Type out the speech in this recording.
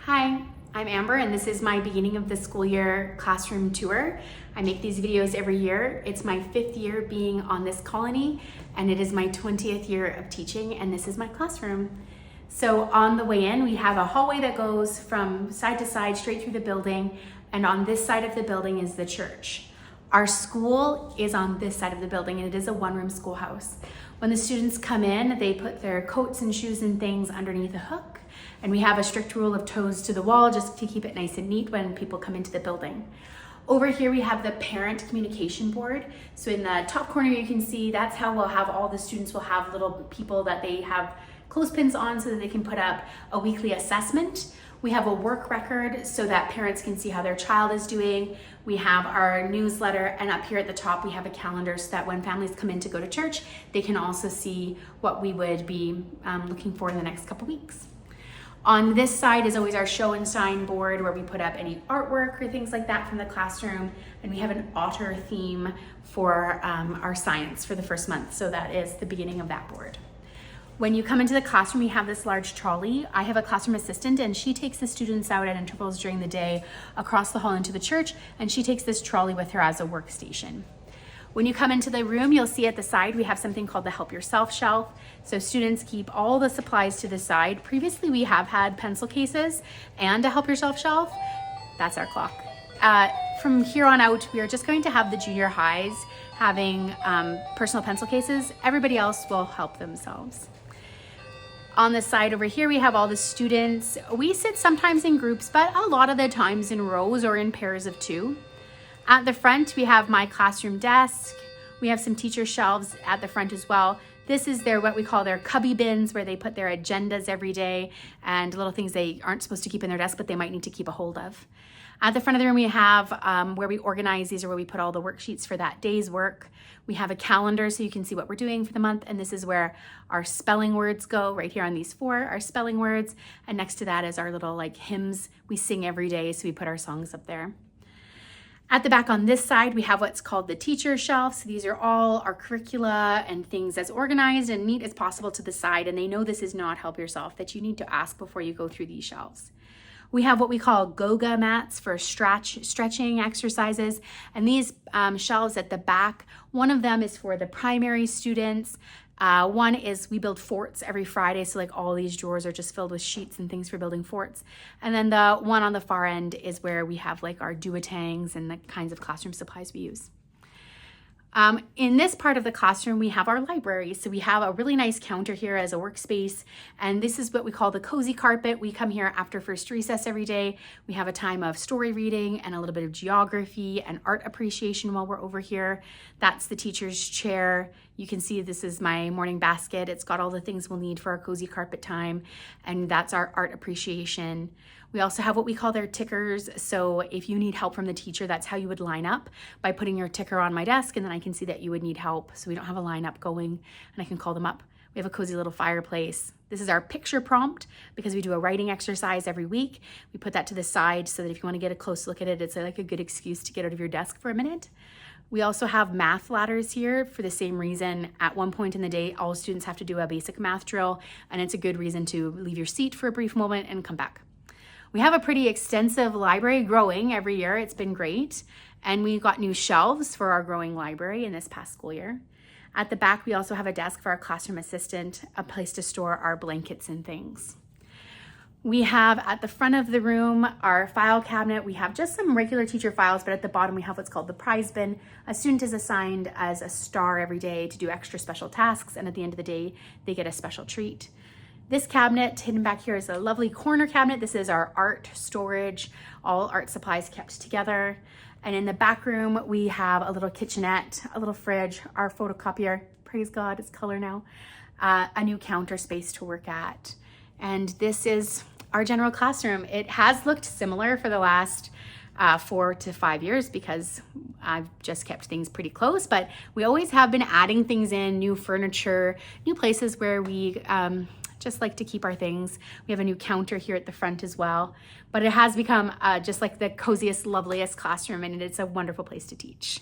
Hi, I'm Amber and this is my beginning of the school year classroom tour. I make these videos every year. It's my 5th year being on this colony and it is my 20th year of teaching, and this is my classroom. So on the way in, we have a hallway that goes from side to side straight through the building, and on this side of the building is the church. Our school is on this side of the building and it is a one-room schoolhouse. When the students come in, they put their coats and shoes and things underneath a hook, and we have a strict rule of toes to the wall just to keep it nice and neat when people come into the building. Over here we have the parent communication board. So in the top corner you can see that's how we'll have all the students will have little people that they have clothespins on so that they can put up a weekly assessment. We have a work record so that parents can see how their child is doing. We have our newsletter, and up here at the top we have a calendar so that when families come in to go to church, they can also see what we would be looking for in the next couple weeks. On this side is always our show and sign board where we put up any artwork or things like that from the classroom, and we have an otter theme for our science for the first month, so that is the beginning of that board. When you come into the classroom, we have this large trolley. I have a classroom assistant and she takes the students out at intervals during the day across the hall into the church, and she takes this trolley with her as a workstation. When you come into the room, you'll see at the side we have something called the Help Yourself shelf. So students keep all the supplies to the side. Previously we have had pencil cases and a Help Yourself shelf. That's our clock. From here on out, we are just going to have the junior highs having personal pencil cases. Everybody else will help themselves. On the side over here, we have all the students. We sit sometimes in groups, but a lot of the times in rows or in pairs of 2. At the front, we have my classroom desk. We have some teacher shelves at the front as well. This is what we call their cubby bins, where they put their agendas every day and little things they aren't supposed to keep in their desk, but they might need to keep a hold of. At the front of the room, we have where we organize. These are where we put all the worksheets for that day's work. We have a calendar so you can see what we're doing for the month, and this is where our spelling words go, right here on these 4, our spelling words, and next to that is our little hymns we sing every day, so we put our songs up there. At the back on this side, we have what's called the teacher shelf. So these are all our curricula and things as organized and neat as possible to the side, and they know this is not Help Yourself, that you need to ask before you go through these shelves. We have what we call Goga mats for stretching exercises, and these shelves at the back, one of them is for the primary students. One is we build forts every Friday, so all these drawers are just filled with sheets and things for building forts. And then the one on the far end is where we have our duotangs and the kinds of classroom supplies we use. In this part of the classroom, we have our library. So we have a really nice counter here as a workspace, and this is what we call the cozy carpet. We come here after first recess every day. We have a time of story reading and a little bit of geography and art appreciation while we're over here. That's the teacher's chair. You can see this is my morning basket. It's got all the things we'll need for our cozy carpet time, and that's our art appreciation. We also have what we call their tickers. So if you need help from the teacher, that's how you would line up, by putting your ticker on my desk, and then I can see that you would need help. So we don't have a lineup going, and I can call them up. We have a cozy little fireplace. This is our picture prompt because we do a writing exercise every week. We put that to the side so that if you want to get a close look at it, it's a good excuse to get out of your desk for a minute. We also have math ladders here for the same reason. At one point in the day, all students have to do a basic math drill, and it's a good reason to leave your seat for a brief moment and come back. We have a pretty extensive library, growing every year. It's been great. And we got new shelves for our growing library in this past school year. At the back, we also have a desk for our classroom assistant, a place to store our blankets and things. We have at the front of the room our file cabinet. We have just some regular teacher files, but at the bottom we have what's called the prize bin. A student is assigned as a star every day to do extra special tasks, and at the end of the day, they get a special treat. This cabinet hidden back here is a lovely corner cabinet. This is our art storage, all art supplies kept together. And in the back room, we have a little kitchenette, a little fridge, our photocopier, praise God, it's color now, a new counter space to work at. And this is our general classroom. It has looked similar for the last 4 to 5 years because I've just kept things pretty close, but we always have been adding things in, new furniture, new places where we just like to keep our things. We have a new counter here at the front as well, but it has become just the coziest, loveliest classroom, and it's a wonderful place to teach.